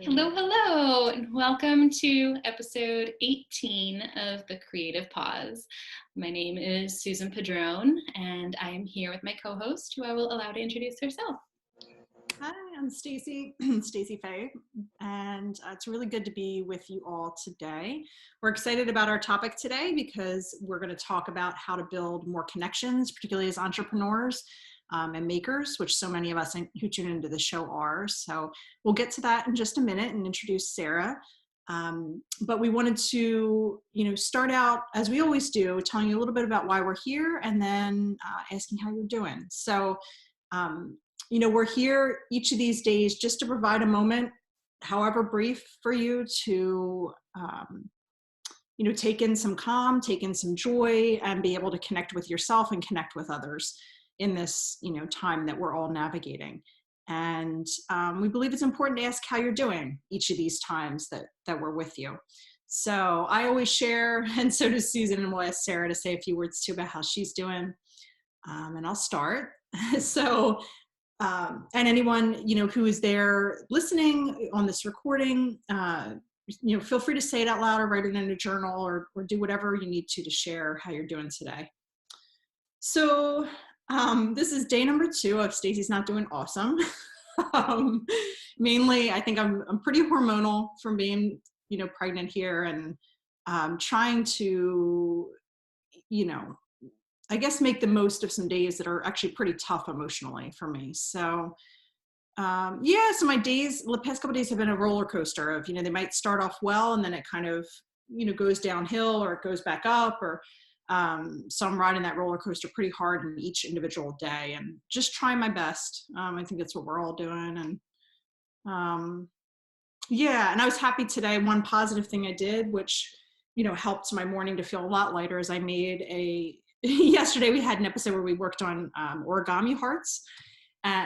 Hello, hello, and welcome to episode 18 of The Creative Pause. My name is Susan Padron, and I am here with my co-host, who I will allow to introduce herself. Hi, I'm Stacey, Stacey Faye, and it's really good to be with you all today. We're excited about our topic today because we're going to talk about how to build more connections, particularly as entrepreneurs and makers, which so many of us who tune into the show are. So we'll get to that in just a minute and introduce Sarah. But we wanted to, start out as we always do, telling you a little bit about why we're here, and then asking how you're doing. So. We're here each of these days just to provide a moment, however brief, for you to, take in some calm, take in some joy, and be able to connect with yourself and connect with others in this, time that we're all navigating. And we believe it's important to ask how you're doing each of these times that we're with you. So I always share, and so does Susan, and we'll ask Sarah to say a few words too about how she's doing. And I'll start. So. And anyone, who is there listening on this recording, feel free to say it out loud or write it in a journal or do whatever you need to share how you're doing today. So this is day number 2 of Stacey's Not Doing Awesome. Mainly, I think I'm pretty hormonal from being, pregnant here and trying to, I guess make the most of some days that are actually pretty tough emotionally for me. So so my days, the past couple of days have been a roller coaster of, they might start off well and then it kind of, goes downhill or it goes back up or so I'm riding that roller coaster pretty hard in each individual day and just trying my best. I think that's what we're all doing. And and I was happy today. One positive thing I did, which, helped my morning to feel a lot lighter, is I made yesterday we had an episode where we worked on origami hearts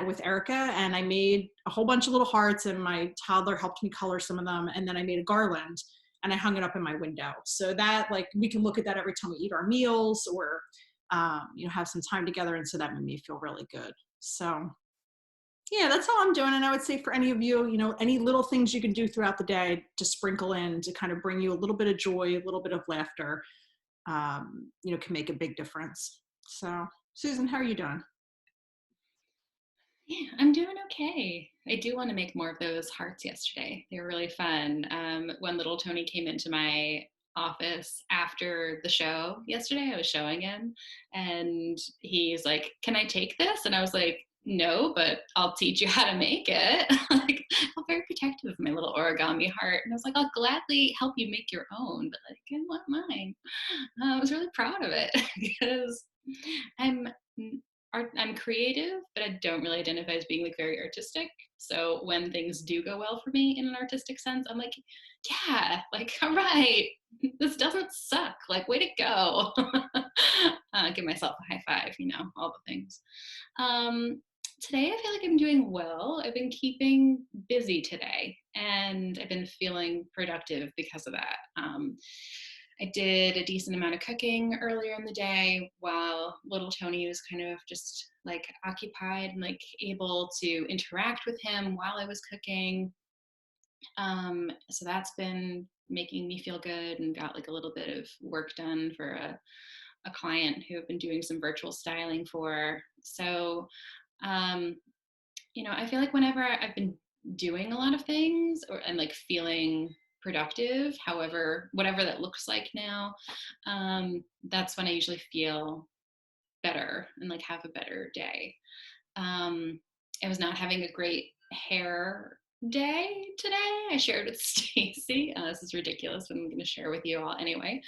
with Erica, and I made a whole bunch of little hearts, and my toddler helped me color some of them, and then I made a garland and I hung it up in my window so that we can look at that every time we eat our meals or have some time together, and so that made me feel really good. So yeah, that's how I'm doing. And I would say for any of you, any little things you can do throughout the day to sprinkle in to kind of bring you a little bit of joy, a little bit of laughter, can make a big difference. So, Susan, how are you doing? Yeah, I'm doing okay. I do want to make more of those hearts yesterday. They were really fun. When little Tony came into my office after the show yesterday, I was showing him, and he's like, "Can I take this?" And I was like, "No, but I'll teach you how to make it." Like, I'm very protective of my little origami heart, and I was like, "I'll gladly help you make your own, but I want mine." I was really proud of it because I'm I'm creative, but I don't really identify as being very artistic. So when things do go well for me in an artistic sense, I'm like, yeah, all right, this doesn't suck. Way to go. Give myself a high five, all the things. Today I feel like I'm doing well. I've been keeping busy today, and I've been feeling productive because of that. I did a decent amount of cooking earlier in the day while little Tony was kind of just occupied and able to interact with him while I was cooking. So that's been making me feel good, and got a little bit of work done for a client who I've been doing some virtual styling for. So, I feel like whenever I've been doing a lot of things and feeling productive, however, whatever that looks like now, that's when I usually feel better and have a better day. I was not having a great hair day today. I shared with Stacey. This is ridiculous, but I'm going to share with you all anyway.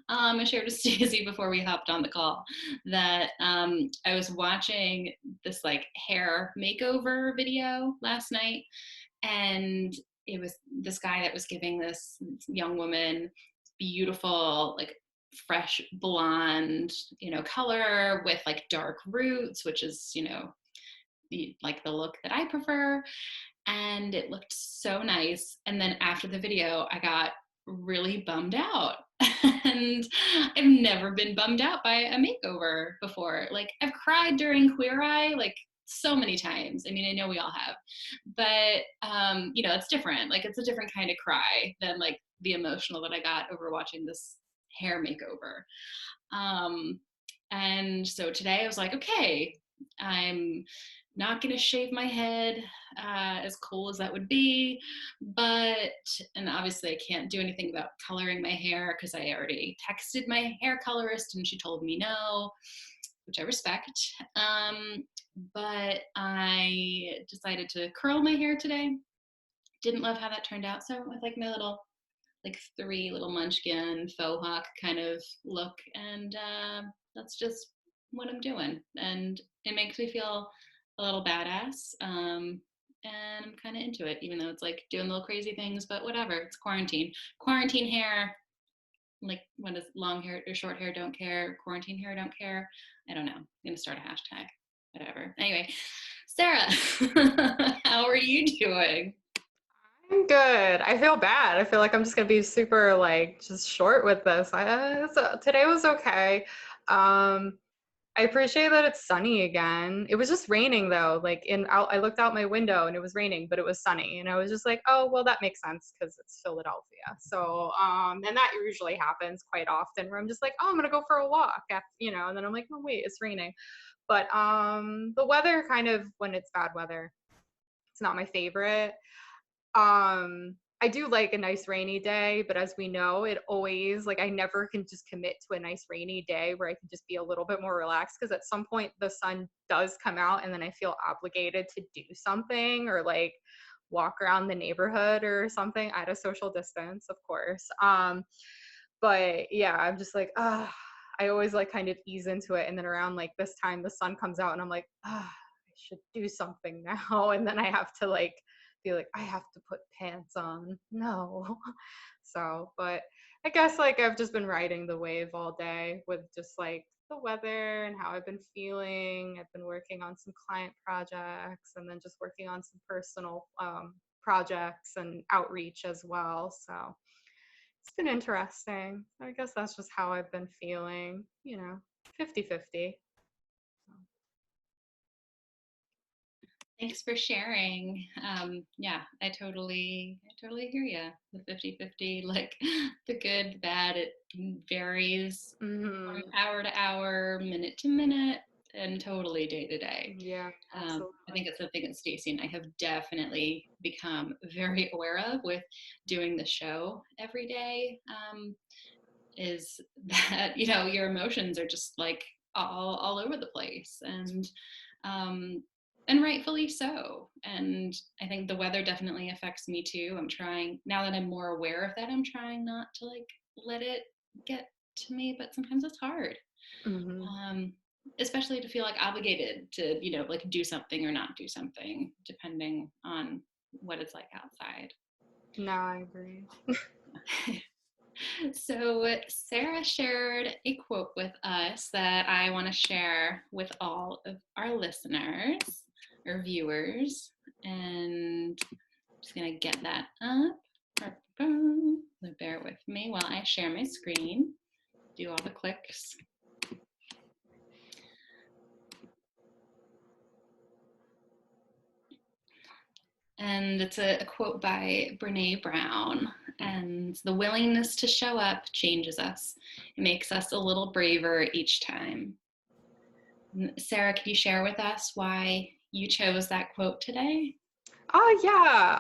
I shared with Stacey before we hopped on the call that I was watching this hair makeover video last night, and it was this guy that was giving this young woman beautiful fresh blonde color with dark roots, which is the look that I prefer. And it looked so nice. And then after the video, I got really bummed out. And I've never been bummed out by a makeover before. I've cried during Queer Eye so many times. I mean, I know we all have, but it's different. Like, it's a different kind of cry than like the emotional that I got over watching this hair makeover. Um, and so today I was like, okay, I'm not going to shave my head, as cool as that would be. And obviously, I can't do anything about coloring my hair because I already texted my hair colorist and she told me no, which I respect. But I decided to curl my hair today. Didn't love how that turned out. So with like my little, like, three little munchkin faux hawk kind of look, and that's just what I'm doing, and it makes me feel a little badass, and I'm kind of into it, even though it's like doing little crazy things, but whatever. It's quarantine hair. Like, what is long hair or short hair don't care, quarantine hair don't care. I don't know, I'm gonna start a hashtag, whatever. Anyway, Sarah, how are you doing? I'm good. I feel bad. I feel like I'm just gonna be super like just short with this. Today was okay. Um, I appreciate that it's sunny again. It was just raining though. I looked out my window and it was raining, but it was sunny, and I was just like, oh well, that makes sense because it's Philadelphia. So and that usually happens quite often where I'm just like, oh, I'm gonna go for a walk, and then I'm like, oh wait, it's raining. But the weather kind of when it's bad weather, it's not my favorite. I do like a nice rainy day, but as we know, it always like I never can just commit to a nice rainy day where I can just be a little bit more relaxed because at some point the sun does come out and then I feel obligated to do something or like walk around the neighborhood or something at a social distance, of course. But yeah, I'm just like, I always like kind of ease into it and then around like this time the sun comes out and I'm like, I should do something now and then I have to like be like, I have to put pants on. No. So, but I guess like I've just been riding the wave all day with just like the weather and how I've been feeling. I've been working on some client projects and then just working on some personal projects and outreach as well. So it's been interesting. I guess that's just how I've been feeling, 50-50. Thanks for sharing. Yeah, I totally hear you. The 50-50, like, the good, the bad, it varies from Mm-hmm. hour to hour, minute to minute, and totally day to day. Yeah, I think absolutely. it's something that Stacey and I have definitely become very aware of with doing the show every day. Is that, your emotions are just like all over the place, um, and rightfully so. And I think the weather definitely affects me too. I'm trying, now that I'm more aware of that, I'm trying not to like let it get to me, but sometimes it's hard. Mm-hmm. Um, Especially to feel like obligated to, like, do something or not do something, depending on what it's like outside. No, I agree. So, Sarah shared a quote with us that I want to share with all of our listeners or viewers. And I'm just going to get that up. So bear with me while I share my screen, do all the clicks. And it's a quote by Brene Brown. And the willingness to show up changes us. It makes us a little braver each time. Sarah, could you share with us why you chose that quote today? Oh yeah.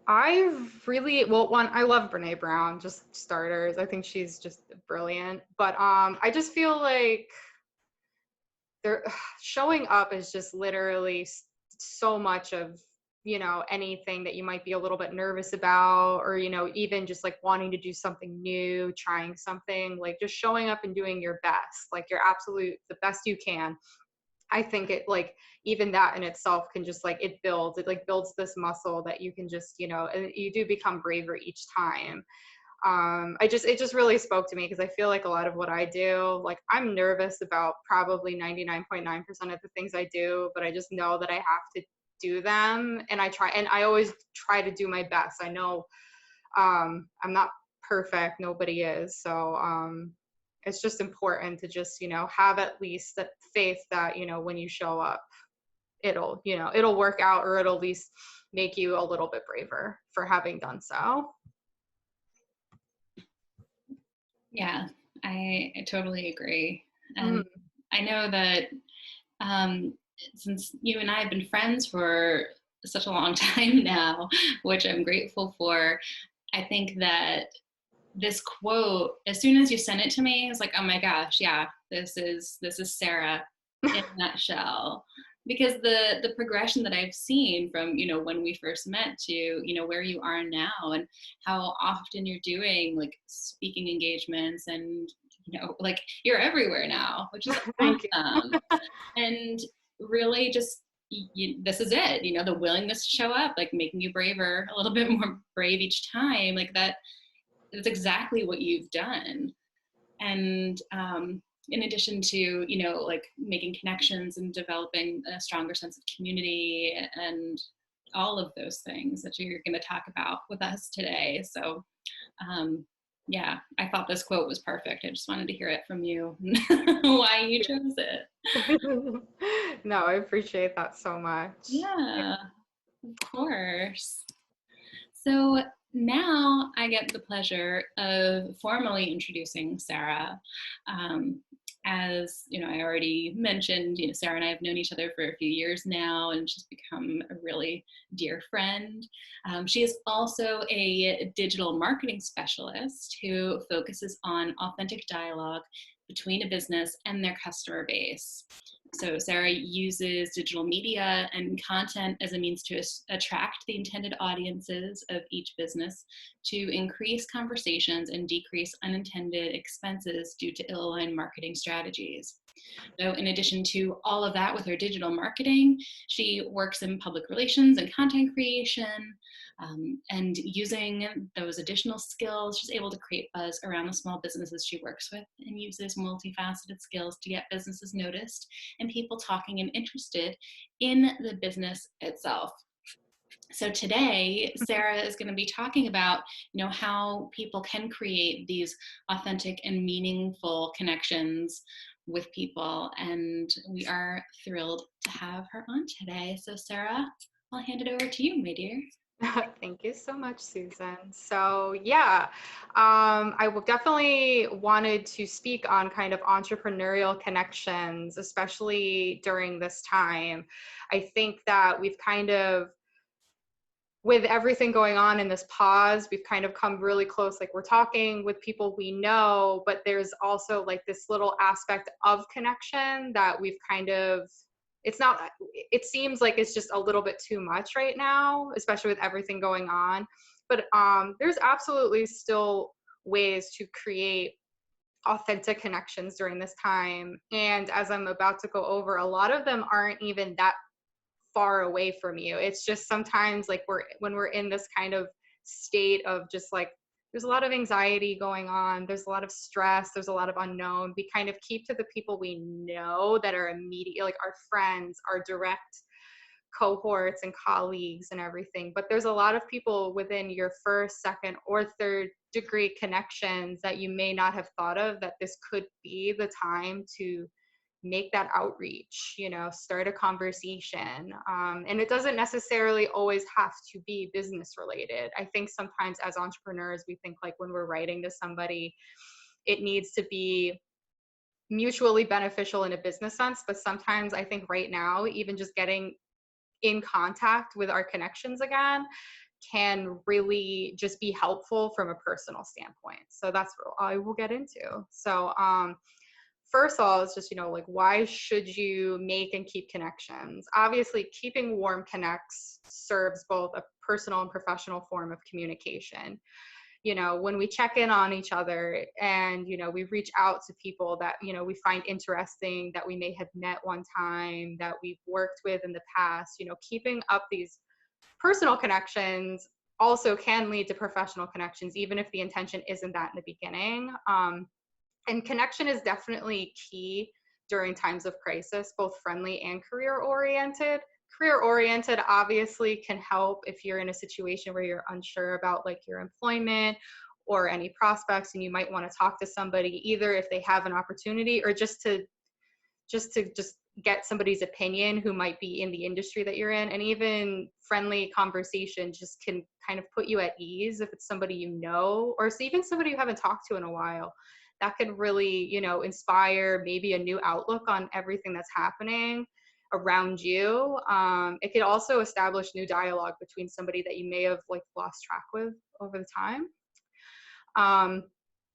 I love Brene Brown, just starters. I think she's just brilliant. But I just feel like there showing up is just literally so much of anything that you might be a little bit nervous about or even just like wanting to do something new, trying something, like just showing up and doing your best, like your absolute the best you can. I think it like even that in itself can just like it like builds this muscle that you can just you do become braver each time. It just really spoke to me because I feel like a lot of what I do, like I'm nervous about probably 99.9% of the things I do, but I just know that I have to do them, and I always try to do my best. I know I'm not perfect, nobody is. So it's just important to just have at least that faith that when you show up, it'll work out, or it'll at least make you a little bit braver for having done so. Yeah, I totally agree. And Mm. I know that um, since you and I have been friends for such a long time now, which I'm grateful for, I think that this quote, as soon as you sent it to me, I was like, oh my gosh, yeah, this is Sarah in a nutshell. Because the progression that I've seen from, when we first met to, where you are now, and how often you're doing like speaking engagements, and like you're everywhere now, which is Thank you. awesome. And really just this is it, the willingness to show up, like making you braver, a little bit more brave each time, like that. That's exactly what you've done. And in addition to, like making connections and developing a stronger sense of community and all of those things that you're going to talk about with us today. So yeah, I thought this quote was perfect. I just wanted to hear it from you, why you chose it. No, I appreciate that so much. Yeah, of course. So now I get the pleasure of formally introducing Sarah. As I already mentioned, Sarah and I have known each other for a few years now, and she's become a really dear friend. She is also a digital marketing specialist who focuses on authentic dialogue between a business and their customer base. So Sarah uses digital media and content as a means to attract the intended audiences of each business, to increase conversations and decrease unintended expenses due to ill-aligned marketing strategies. So in addition to all of that with her digital marketing, she works in public relations and content creation. And using those additional skills, she's able to create buzz around the small businesses she works with, and uses multifaceted skills to get businesses noticed and people talking and interested in the business itself. So today, Sarah is going to be talking about, how people can create these authentic and meaningful connections with people. And we are thrilled to have her on today. So Sarah, I'll hand it over to you, my dear. Thank you so much, Susan. So yeah, I will definitely wanted to speak on kind of entrepreneurial connections, especially during this time. I think that we've kind of, with everything going on in this pause, we've kind of come really close. Like, we're talking with people we know, but there's also like this little aspect of connection that we've kind of, it seems like it's just a little bit too much right now, especially with everything going on. But there's absolutely still ways to create authentic connections during this time. And as I'm about to go over, a lot of them aren't even that far away from you. It's just sometimes like when we're in this kind of state of just like, there's a lot of anxiety going on, there's a lot of stress, there's a lot of unknown, we kind of keep to the people we know that are immediate, like our friends, our direct cohorts and colleagues and everything. But there's a lot of people within your first, second, or third degree connections that you may not have thought of, that this could be the time to make that outreach, start a conversation. And it doesn't necessarily always have to be business related. I think sometimes as entrepreneurs, we think like when we're writing to somebody, it needs to be mutually beneficial in a business sense. But sometimes I think right now, even just getting in contact with our connections again can really just be helpful from a personal standpoint. So that's what I will get into. So, first of all, it's just, like, why should you make and keep connections? Obviously, keeping warm connects serves both a personal and professional form of communication. When we check in on each other and, we reach out to people that, we find interesting, that we may have met one time, that we've worked with in the past, keeping up these personal connections also can lead to professional connections, even if the intention isn't that in the beginning. And connection is definitely key during times of crisis, both friendly and career oriented. Career oriented obviously can help if you're in a situation where you're unsure about like your employment or any prospects, and you might want to talk to somebody, either if they have an opportunity or just get somebody's opinion who might be in the industry that you're in. And even friendly conversation just can kind of put you at ease if it's somebody you know, or it's even somebody you haven't talked to in a while. That could really, you know, inspire maybe a new outlook on everything that's happening around you. It could also establish new dialogue between somebody that you may have like lost track with over the time.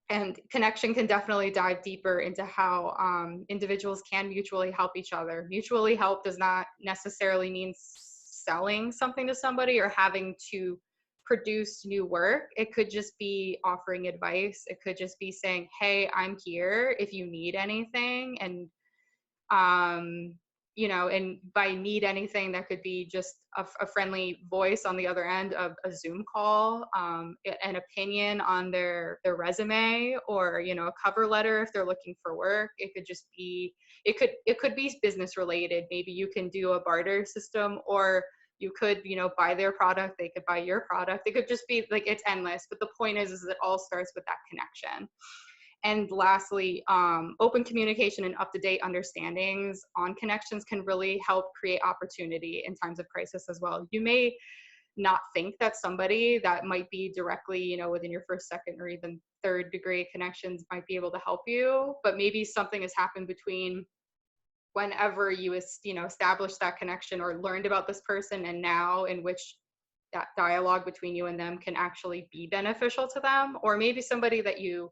And connection can definitely dive deeper into how individuals can mutually help each other. Mutually help does not necessarily mean selling something to somebody or having to produce new work. It could just be offering advice. It could just be saying, hey, I'm here if you need anything. And you know, and by need anything, that could be just a friendly voice on the other end of a Zoom call, an opinion on their resume, or, you know, a cover letter if they're looking for work. It could just be, it could be business related. Maybe you can do a barter system, or you could, you know, buy their product, they could buy your product. It could just be like, it's endless. But the point is it all starts with that connection. And lastly, open communication and up-to-date understandings on connections can really help create opportunity in times of crisis as well. You may not think that somebody that might be directly, you know, within your first, second, or even third degree connections might be able to help you, but maybe something has happened between whenever you, you know, established that connection or learned about this person, and now in which that dialogue between you and them can actually be beneficial to them. Or maybe somebody that you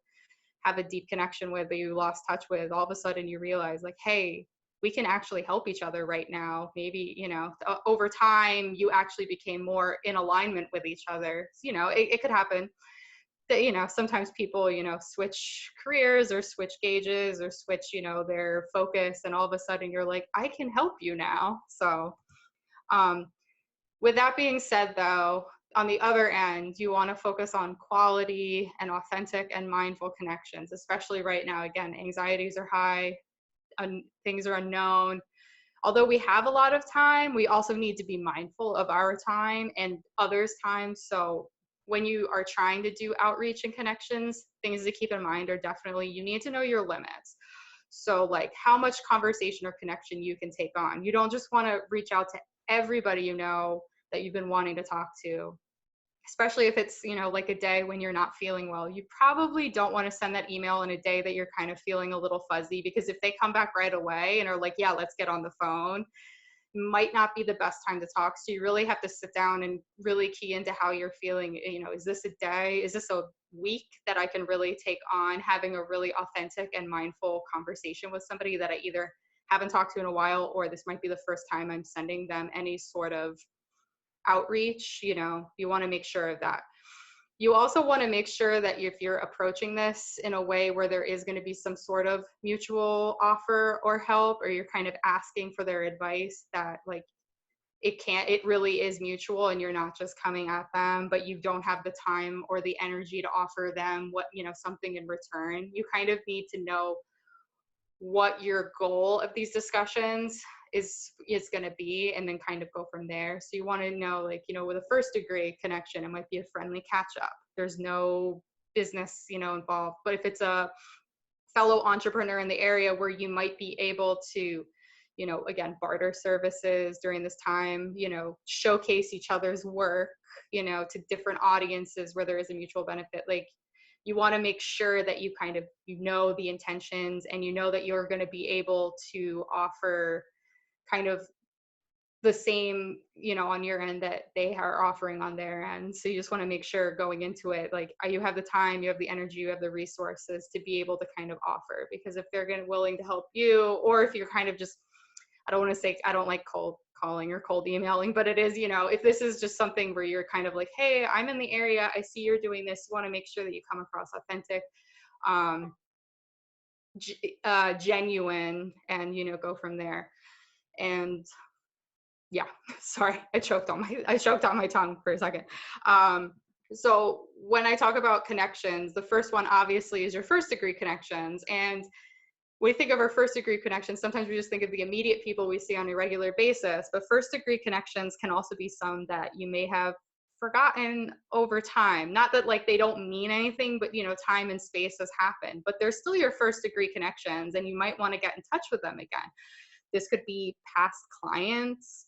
have a deep connection with, that you lost touch with, all of a sudden you realize like, hey, we can actually help each other right now. Maybe, you know, over time you actually became more in alignment with each other. So, you know, it could happen that, you know, sometimes people, you know, switch careers or switch gauges or switch, you know, their focus, and all of a sudden you're like, I can help you now. So with that being said, though, on the other end, you want to focus on quality and authentic and mindful connections, especially right now. Again, anxieties are high, things are unknown. Although we have a lot of time, we also need to be mindful of our time and others' time. So when you are trying to do outreach and connections, things to keep in mind are definitely, you need to know your limits. So like how much conversation or connection you can take on. You don't just want to reach out to everybody you know that you've been wanting to talk to, especially if it's, you know, like a day when you're not feeling well. You probably don't want to send that email in a day that you're kind of feeling a little fuzzy, because if they come back right away and are like, yeah, let's get on the phone, might not be the best time to talk. So you really have to sit down and really key into how you're feeling. You know, is this a day? Is this a week that I can really take on having a really authentic and mindful conversation with somebody that I either haven't talked to in a while, or this might be the first time I'm sending them any sort of outreach? You know, you want to make sure of that. You also want to make sure that if you're approaching this in a way where there is going to be some sort of mutual offer or help, or you're kind of asking for their advice, that like it really is mutual, and you're not just coming at them, but you don't have the time or the energy to offer them what, you know, something in return. You kind of need to know what your goal of these discussions is going to be, and then kind of go from there. So you want to know, like, you know, with a first degree connection, it might be a friendly catch up. There's no business, you know, involved. But if it's a fellow entrepreneur in the area where you might be able to, you know, again, barter services during this time, you know, showcase each other's work, you know, to different audiences where there is a mutual benefit. Like, you want to make sure that you kind of, you know, the intentions, and you know that you're going to be able to offer kind of the same, you know, on your end that they are offering on their end. So you just want to make sure going into it, like, you have the time, you have the energy, you have the resources to be able to kind of offer. Because if they're willing to help you, or if you're kind of just, I don't want to say, I don't like cold calling or cold emailing, but it is, you know, if this is just something where you're kind of like, hey, I'm in the area, I see you're doing this, you want to make sure that you come across authentic, genuine, and, you know, go from there. And yeah, sorry, I choked on my tongue for a second. So when I talk about connections, the first one obviously is your first degree connections. And when we think of our first degree connections, sometimes we just think of the immediate people we see on a regular basis, but first degree connections can also be some that you may have forgotten over time. Not that like they don't mean anything, but, you know, time and space has happened, but they're still your first degree connections, and you might want to get in touch with them again. This could be past clients.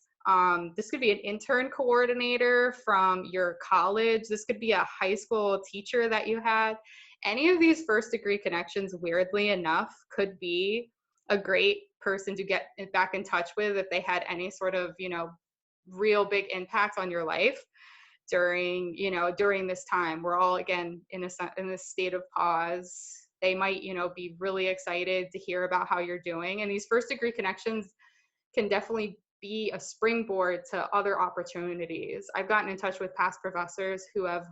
This could be an intern coordinator from your college. This could be a high school teacher that you had. Any of these first degree connections, weirdly enough, could be a great person to get back in touch with if they had any sort of, real big impact on your life during this time. We're all, again, in this state of pause. They might, be really excited to hear about how you're doing. And these first degree connections can definitely be a springboard to other opportunities. I've gotten in touch with past professors who have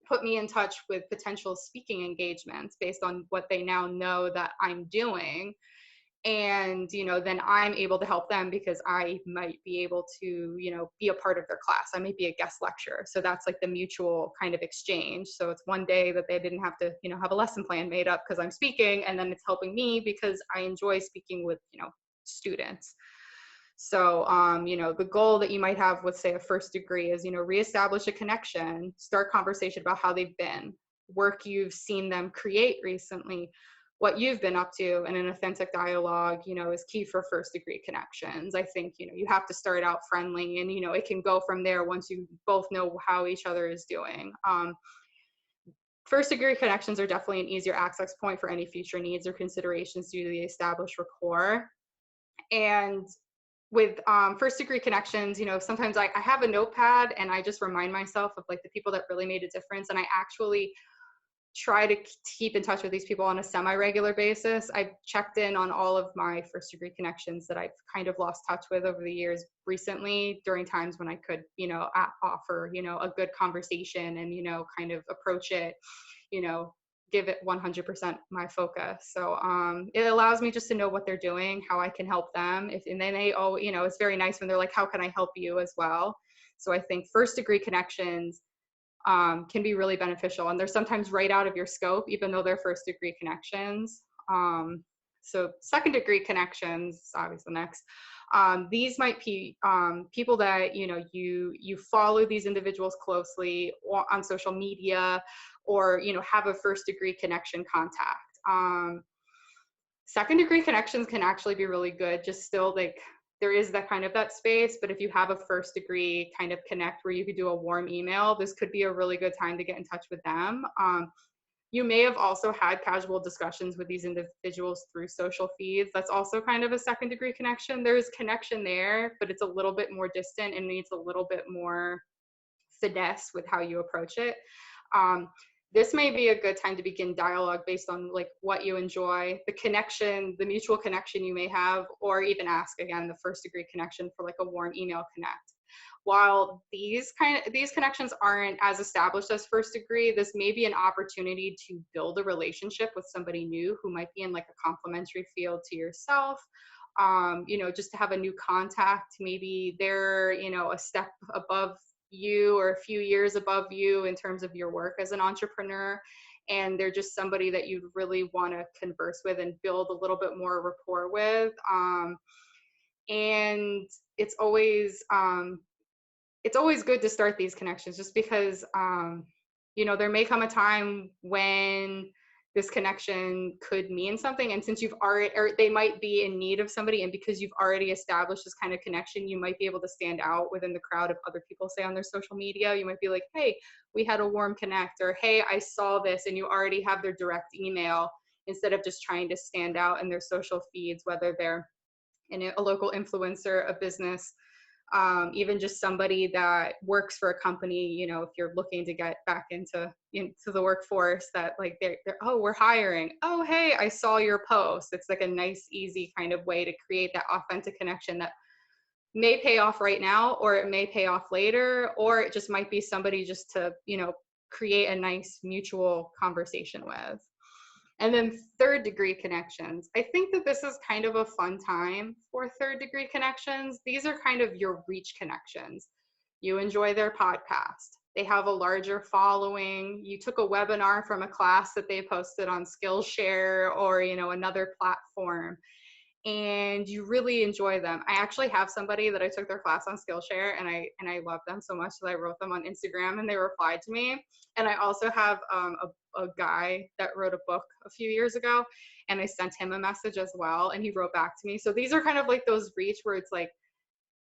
put me in touch with potential speaking engagements based on what they now know that I'm doing. And, then I'm able to help them because I might be able to, be a part of their class. I might be a guest lecturer. So that's like the mutual kind of exchange. So it's one day that they didn't have to, have a lesson plan made up because I'm speaking, and then it's helping me because I enjoy speaking with, students. So, the goal that you might have with, say, a first degree is, reestablish a connection, start conversation about how they've been, work you've seen them create recently, what you've been up to, and an authentic dialogue, is key for first degree connections. I think, you have to start out friendly, and, it can go from there once you both know how each other is doing. First degree connections are definitely an easier access point for any future needs or considerations due to the established rapport. And with first degree connections, sometimes I have a notepad and I just remind myself of like the people that really made a difference. And I actually try to keep in touch with these people on a semi-regular basis. I've checked in on all of my first degree connections that I've kind of lost touch with over the years recently during times when I could, offer, a good conversation and, kind of approach it, give it 100% my focus. So it allows me just to know what they're doing, how I can help them. And then it's very nice when they're like, how can I help you as well? So I think first degree connections can be really beneficial, and they're sometimes right out of your scope, even though they're first degree connections. So second degree connections, obviously next. These might be people that you follow these individuals closely on social media, or have a first degree connection contact. Second degree connections can actually be really good. Just still, like, there is that space, but if you have a first degree kind of connect where you could do a warm email, this could be a really good time to get in touch with them. You may have also had casual discussions with these individuals through social feeds. That's also kind of a second degree connection. There's connection there, but it's a little bit more distant and needs a little bit more finesse with how you approach it. This may be a good time to begin dialogue based on like what you enjoy, the connection, the mutual connection you may have, or even ask again the first degree connection for like a warm email connect. While these connections aren't as established as first degree, this may be an opportunity to build a relationship with somebody new who might be in like a complementary field to yourself. Just to have a new contact. Maybe they're, a step above you or a few years above you in terms of your work as an entrepreneur, and they're just somebody that you'd really want to converse with and build a little bit more rapport with. And it's always good to start these connections, just because there may come a time when this connection could mean something, and since you've already, or they might be in need of somebody, and because you've already established this kind of connection, you might be able to stand out within the crowd of other people, say on their social media. You might be like, hey, we had a warm connect, or hey, I saw this, and you already have their direct email, instead of just trying to stand out in their social feeds, whether they're in a local influencer, a business, even just somebody that works for a company. If you're looking to get back into the workforce, that like they're oh, we're hiring, oh hey, I saw your post. It's like a nice, easy kind of way to create that authentic connection that may pay off right now, or it may pay off later, or it just might be somebody just to create a nice mutual conversation with. And then third degree connections. I think that this is kind of a fun time for third degree connections. These are kind of your reach connections. You enjoy their podcast. They have a larger following. You took a webinar from a class that they posted on Skillshare or, another platform, and you really enjoy them. I actually have somebody that I took their class on Skillshare, and I love them so much that I wrote them on Instagram and they replied to me. And I also have a guy that wrote a book a few years ago, and I sent him a message as well, and he wrote back to me. So these are kind of like those reach where it's like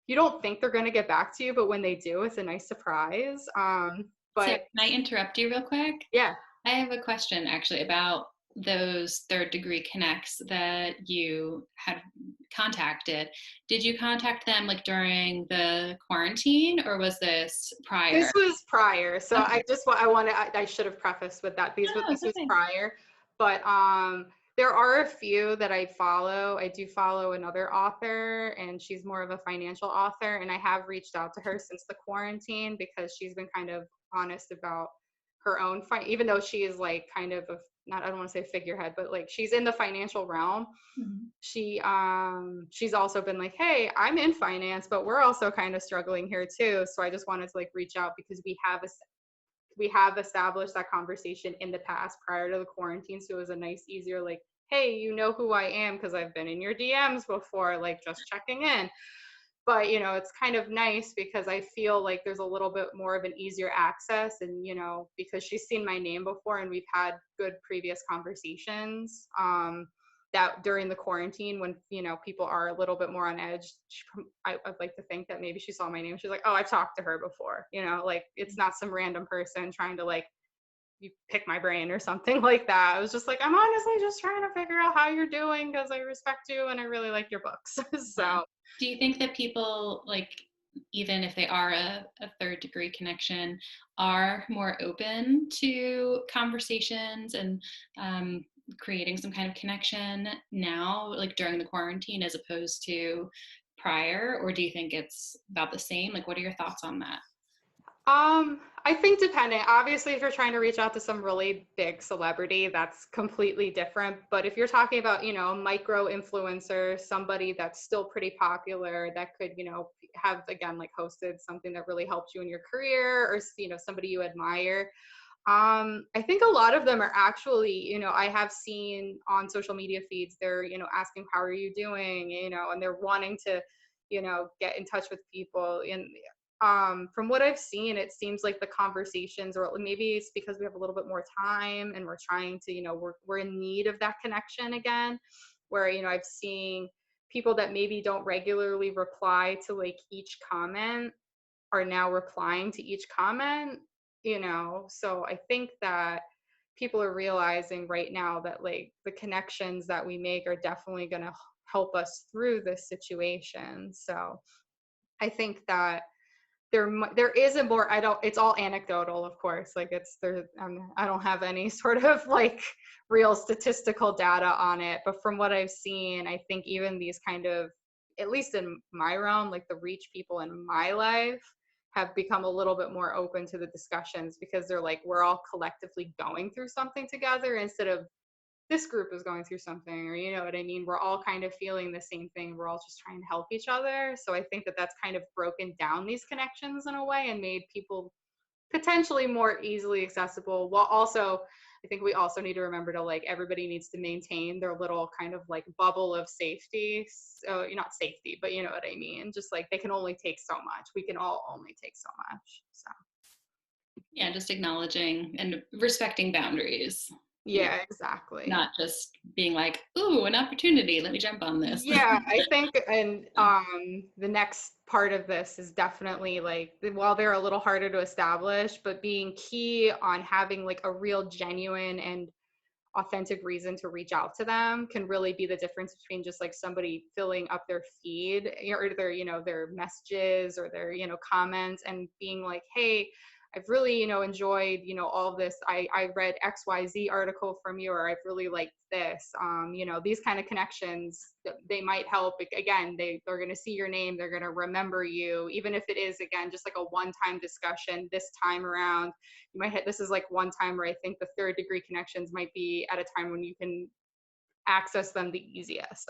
you don't think they're going to get back to you, but when they do, it's a nice surprise. So But can I interrupt you real quick? yeah. I have a question actually about those third degree connects that you had contacted. Did you contact them like during the quarantine, or was this prior? This was prior, so Okay. I should have prefaced with that. This No, it's was okay. prior, but there are a few that I follow. I do follow another author, and she's more of a financial author, and I have reached out to her since the quarantine because she's been kind of honest about her own even though she is like kind of a not I don't want to say figurehead, but like she's in the financial realm. Mhm. She's also been like, hey, I'm in finance, but we're also kind of struggling here too, so I just wanted to like reach out because we have established that conversation in the past prior to the quarantine, so it was a nice easier like, hey, you know who I am because I've been in your DMs before, like just checking in. But it's kind of nice because I feel like there's a little bit more of an easier access, and because she's seen my name before and we've had good previous conversations, that during the quarantine when people are a little bit more on edge, I'd like to think that maybe she saw my name, she's like, oh, I've talked to her before, like it's not some random person trying to like you pick my brain or something like that. I was just like, I'm honestly just trying to figure out how you're doing because I respect you and I really like your books. Yeah. So Do you think that people, like, even if they are a third degree connection, are more open to conversations and creating some kind of connection now, like during the quarantine, as opposed to prior? Or do you think it's about the same? Like, what are your thoughts on that? I think depending. Obviously, if you're trying to reach out to some really big celebrity, that's completely different. But if you're talking about, a micro influencer, somebody that's still pretty popular that could, have again like hosted something that really helped you in your career, or somebody you admire. I think a lot of them are actually, I have seen on social media feeds, they're, asking how are you doing, and they're wanting to, get in touch with people. And from what I've seen, it seems like the conversations, or maybe it's because we have a little bit more time and we're trying to, we're in need of that connection again, where, I've seen people that maybe don't regularly reply to like each comment are now replying to each comment, so I think that people are realizing right now that like the connections that we make are definitely going to help us through this situation. So I think that there is a more, I don't, it's all anecdotal, of course, like it's there, I don't have any sort of like real statistical data on it, but from what I've seen, I think even these kind of, at least in my realm, like the reach people in my life have become a little bit more open to the discussions because they're like, we're all collectively going through something together instead of this group is going through something, or you know what I mean, we're all kind of feeling the same thing, we're all just trying to help each other. So I think that that's kind of broken down these connections in a way and made people potentially more easily accessible, while also I think we also need to remember to like everybody needs to maintain their little kind of like bubble of safety. So you're not safety, but you know what I mean, just like they can only take so much, we can all only take so much. So Yeah, just acknowledging and respecting boundaries. You know, yeah, exactly. not just being like, ooh, an opportunity, let me jump on this. Yeah, I think, and the next part of this is definitely like, while they're a little harder to establish, but being key on having like a real genuine and authentic reason to reach out to them can really be the difference between just like somebody filling up their feed, or their, their messages or their, comments, and being like, hey, I've really, enjoyed, all of this. I read XYZ article from you, or I've really liked this. These kind of connections, they might help. Again, they're going to see your name. They're going to remember you, even if it is, again, just like a one-time discussion this time around. You might hit, this is like one time where I think the third degree connections might be at a time when you can access them the easiest.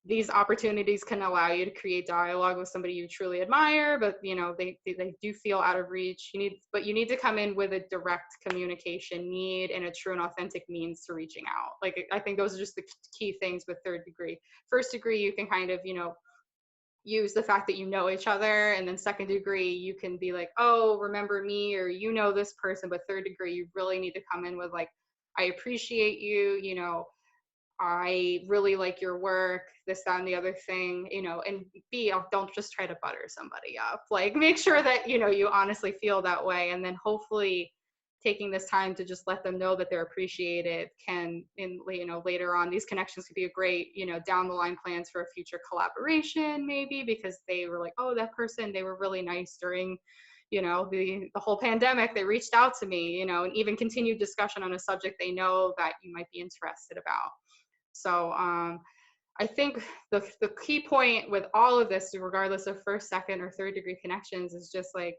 These opportunities can allow you to create dialogue with somebody you truly admire, but they do feel out of reach. You need to come in with a direct communication need and a true and authentic means to reaching out. Like I think those are just the key things with third degree. First degree, you can kind of use the fact that you know each other, and then second degree you can be like, oh, remember me, or you know this person. But third degree you really need to come in with like, I appreciate you, you know, I really like your work, this, that, and the other thing, you know. And B, don't just try to butter somebody up. Like, make sure that, you know, you honestly feel that way. And then hopefully taking this time to just let them know that they're appreciated can, in, you know, later on, these connections could be a great, you know, down the line plans for a future collaboration, maybe, because they were like, oh, that person, they were really nice during, you know, the whole pandemic. They reached out to me, you know, and even continued discussion on a subject they know that you might be interested about. So I think the key point with all of this, regardless of first, second, or third degree connections, is just like,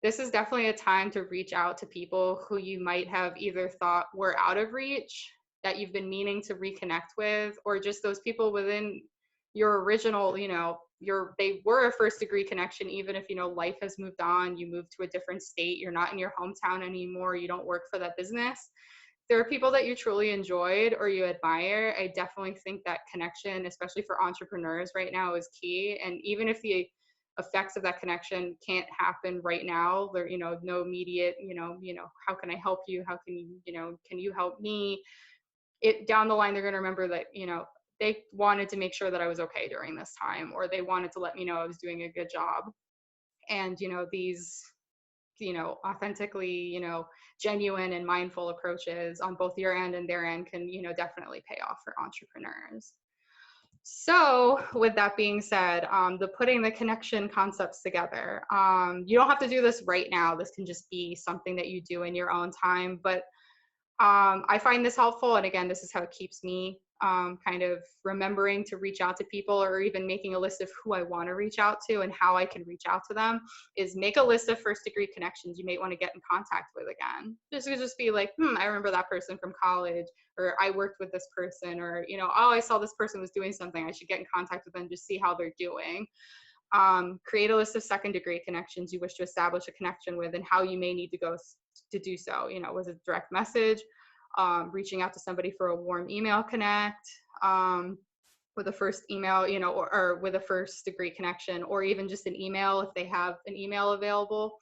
this is definitely a time to reach out to people who you might have either thought were out of reach, that you've been meaning to reconnect with, or just those people within your original, you know, they were a first degree connection, even if, you know, life has moved on, you moved to a different state, you're not in your hometown anymore, you don't work for that business. There are people that you truly enjoyed or you admire. I definitely think that connection, especially for entrepreneurs right now, is key. And even if the effects of that connection can't happen right now, there, you know, no immediate, how can I help you? How can you, can you help me? It down the line, they're going to remember that, they wanted to make sure that I was okay during this time, or they wanted to let me know I was doing a good job. And, these authentically, genuine and mindful approaches on both your end and their end can, definitely pay off for entrepreneurs. So with that being said, the putting the connection concepts together, you don't have to do this right now. This can just be something that you do in your own time, but I find this helpful. And again, this is how it keeps me kind of remembering to reach out to people, or even making a list of who I want to reach out to and how I can reach out to them, is make a list of first degree connections you may want to get in contact with again. Just be like, I remember that person from college, or I worked with this person, or, oh, I saw this person was doing something, I should get in contact with them, just see how they're doing. Create a list of second degree connections you wish to establish a connection with, and how you may need to go to do so. Was it direct message, reaching out to somebody for a warm email connect, with a first email, or with a first degree connection, or even just an email if they have an email available.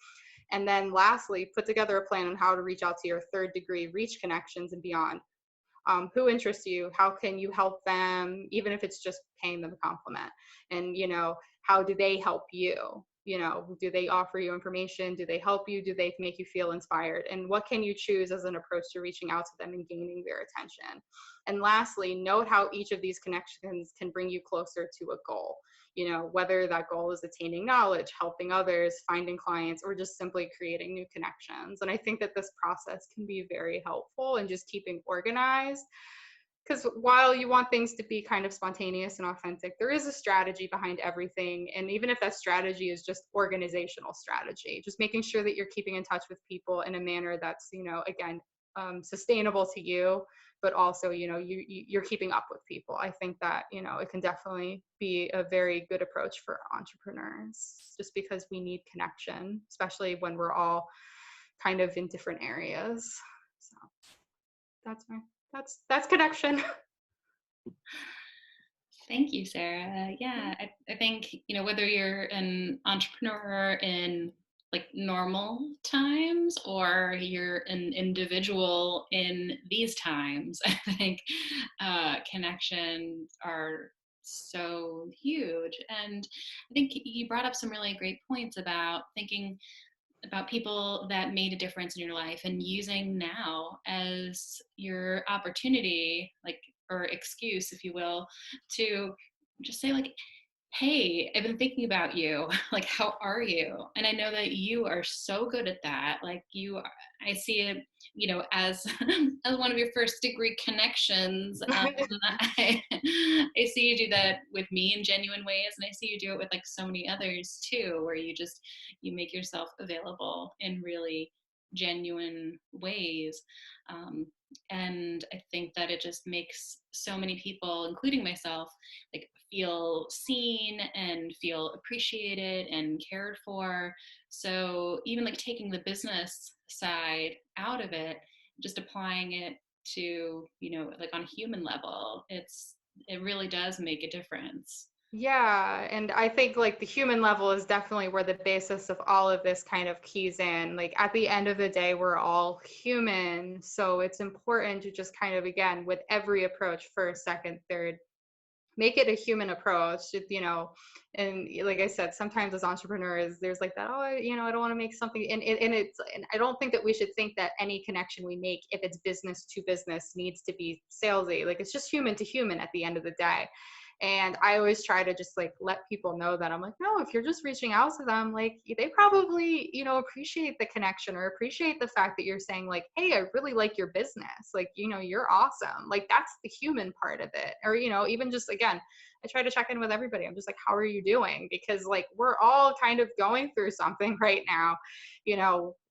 And then lastly, put together a plan on how to reach out to your third degree reach connections and beyond. Who interests you? How can you help them? Even if it's just paying them a compliment. And, how do they help you? Do they offer you information? Do they help you? Do they make you feel inspired? And what can you choose as an approach to reaching out to them and gaining their attention? And lastly, note how each of these connections can bring you closer to a goal. Whether that goal is attaining knowledge, helping others, finding clients, or just simply creating new connections. And I think that this process can be very helpful in just keeping organized. Because while you want things to be kind of spontaneous and authentic, there is a strategy behind everything. And even if that strategy is just organizational strategy, just making sure that you're keeping in touch with people in a manner that's, again, sustainable to you, but also, you're keeping up with people. I think that, it can definitely be a very good approach for entrepreneurs, just because we need connection, especially when we're all kind of in different areas. So that's connection. Thank you, Sarah. Yeah, I think, whether you're an entrepreneur in like normal times, or you're an individual in these times, I think connections are so huge. And I think you brought up some really great points about thinking about people that made a difference in your life, and using now as your opportunity, like, or excuse, if you will, to just say like, hey, I've been thinking about you. Like, how are you? And I know that you are so good at that. Like, I see it, as as one of your first degree connections. I, I see you do that with me in genuine ways, and I see you do it with like so many others too, where you make yourself available in really genuine ways. Um, and I think that it just makes so many people, including myself, like feel seen and feel appreciated and cared for. So even like taking the business side out of it, just applying it to, like on a human level, it really does make a difference. Yeah, and I think like the human level is definitely where the basis of all of this kind of keys in. Like at the end of the day, we're all human. So it's important to just kind of, again, with every approach, first, second, third, make it a human approach, and like I said, sometimes as entrepreneurs, there's like that, oh, I don't want to make something, and I don't think that we should think that any connection we make, if it's business to business, needs to be salesy. Like it's just human to human at the end of the day. And I always try to just like let people know that I'm like, no, if you're just reaching out to them, like they probably, appreciate the connection or appreciate the fact that you're saying like, hey, I really like your business. Like, you're awesome. Like that's the human part of it. Or, even just again, I try to check in with everybody. I'm just like, how are you doing? Because like we're all kind of going through something right now.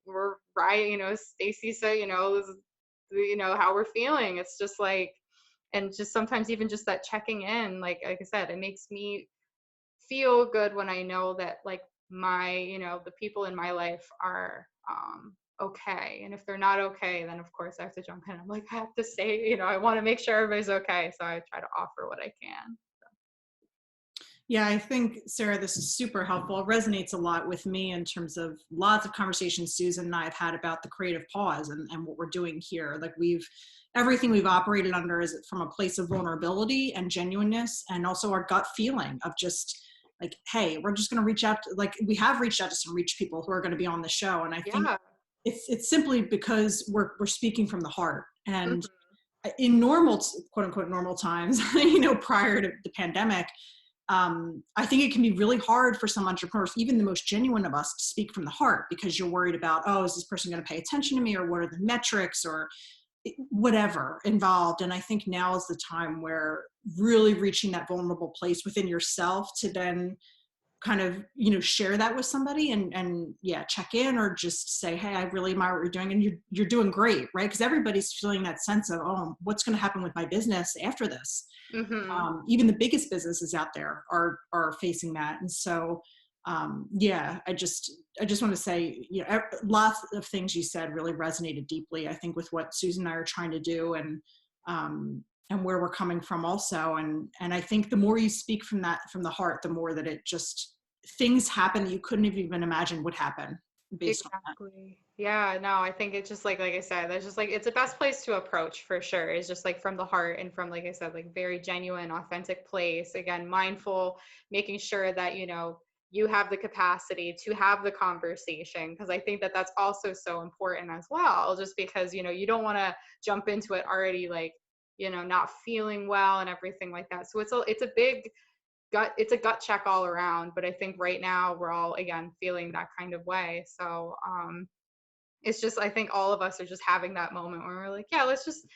We're right, Stacey said, how we're feeling. It's just like, and just sometimes even just that checking in, like I said, it makes me feel good when I know that like my, the people in my life are okay. And if they're not okay, then of course I have to jump in. I'm like, I have to say, I want to make sure everybody's okay, so I try to offer what I can. Yeah, I think, Sarah, this is super helpful. It resonates a lot with me in terms of lots of conversations Susan and I have had about the creative pause and what we're doing here. Like everything we've operated under is from a place of vulnerability and genuineness, and also our gut feeling of just like, hey, we're just going to reach out like we have reached out to some reach people who are going to be on the show. And I think Yeah. it's simply because we're speaking from the heart. And Mhm. in normal, quote unquote, normal times, prior to the pandemic, I think it can be really hard for some entrepreneurs, even the most genuine of us, to speak from the heart because you're worried about, oh, is this person going to pay attention to me, or what are the metrics, or whatever involved. And I think now is the time where really reaching that vulnerable place within yourself to then kind of share that with somebody and yeah, check in or just say, hey, I really admire what you're doing, and you're doing great, right? Because everybody's feeling that sense of, oh, what's going to happen with my business after this. Mhm. Even the biggest businesses out there are facing that. And so yeah, I just want to say, lots of things you said really resonated deeply, I think, with what Susan and I are trying to do, and where we're coming from also. And I think the more you speak from the heart, the more that it just, things happen that you couldn't have even imagined would happen based on that. Exactly. Yeah, no, I think it's just like I said, that's just like it's the best place to approach for sure. It's just like from the heart and from, like I said, like very genuine, authentic place. Again, mindful, making sure that, you have the capacity to have the conversation, because I think that that's also so important as well, just because, you don't want to jump into it already like, not feeling well and everything like that. So it's a big it's a gut check all around, but I think right now we're all again feeling that kind of way. So it's just, I think all of us are just having that moment where we're like, yeah, let's just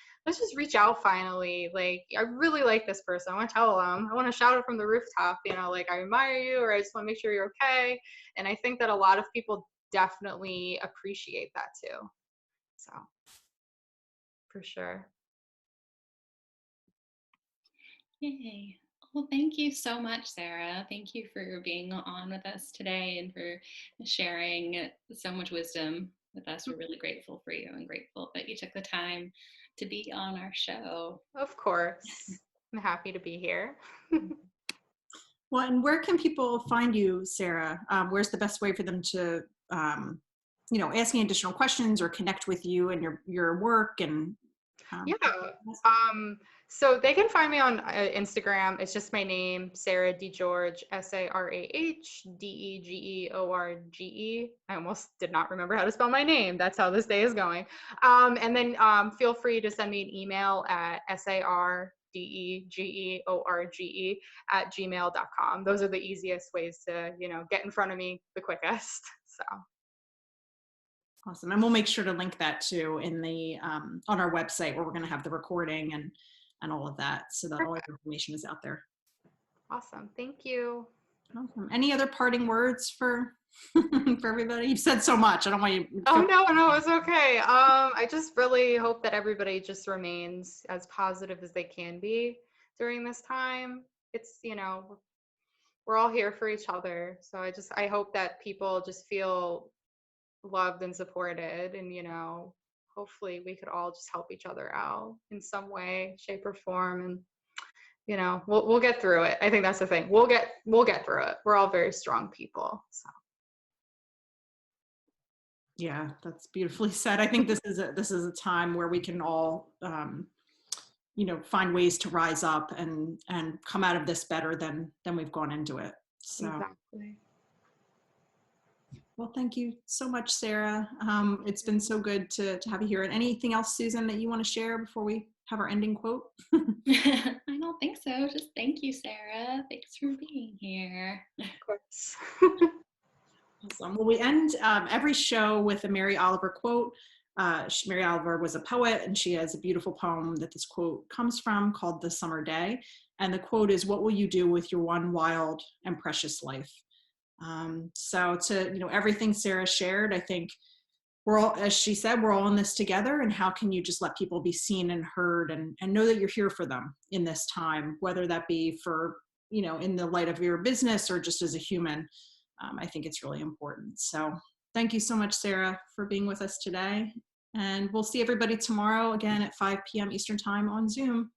reach out finally. Like I really like this person, I want to tell them, I want to shout it from the rooftop, like I admire you, or I just want to make sure you're okay. And I think that a lot of people definitely appreciate that too, so for sure. Yay. Well, thank you so much, Sarah. Thank you for being on with us today and for sharing so much wisdom with us. We're really grateful for you and grateful that you took the time to be on our show. Of course, I'm happy to be here. Well, and where can people find you, Sarah? Where's the best way for them to, ask any additional questions or connect with you and your work and? Yeah. Yes. So they can find me on Instagram. It's just my name, Sarah DeGeorge, SarahDegeorge. I almost did not remember how to spell my name. That's how this day is going. And then feel free to send me an email at SarDegeorge@gmail.com. Those are the easiest ways to, get in front of me the quickest. So. Awesome. And we'll make sure to link that too in the on our website, where we're going to have the recording and all of that, so that all your information is out there. Awesome. Thank you. Awesome. Any other parting words for for everybody? You've said so much. I don't want you to Oh feel. no, it's okay. I just really hope that everybody just remains as positive as they can be during this time. It's, we're all here for each other. So I hope that people just feel loved and supported, and, hopefully we could all just help each other out in some way, shape or form. And you know, we'll get through it. I think that's the thing. We'll get through it. We're all very strong people. So. Yeah, that's beautifully said. I think this is a time where we can all, find ways to rise up and come out of this better than we've gone into it. So. Exactly. Well, thank you so much, Sarah. It's been so good to have you here. And anything else, Susan, that you want to share before we have our ending quote? I don't think so. Just thank you, Sarah. Thanks for being here. Of course. Awesome. Well, we end every show with a Mary Oliver quote. Mary Oliver was a poet, and she has a beautiful poem that this quote comes from called "The Summer Day." And the quote is, "What will you do with your one wild and precious life?" So to, everything Sarah shared, I think we're all, as she said, we're all in this together. And how can you just let people be seen and heard and know that you're here for them in this time, whether that be for, in the light of your business or just as a human. I think it's really important. So thank you so much, Sarah, for being with us today. And we'll see everybody tomorrow again at 5 p.m. Eastern time on Zoom.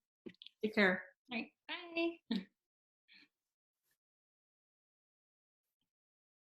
Take care. All right, bye.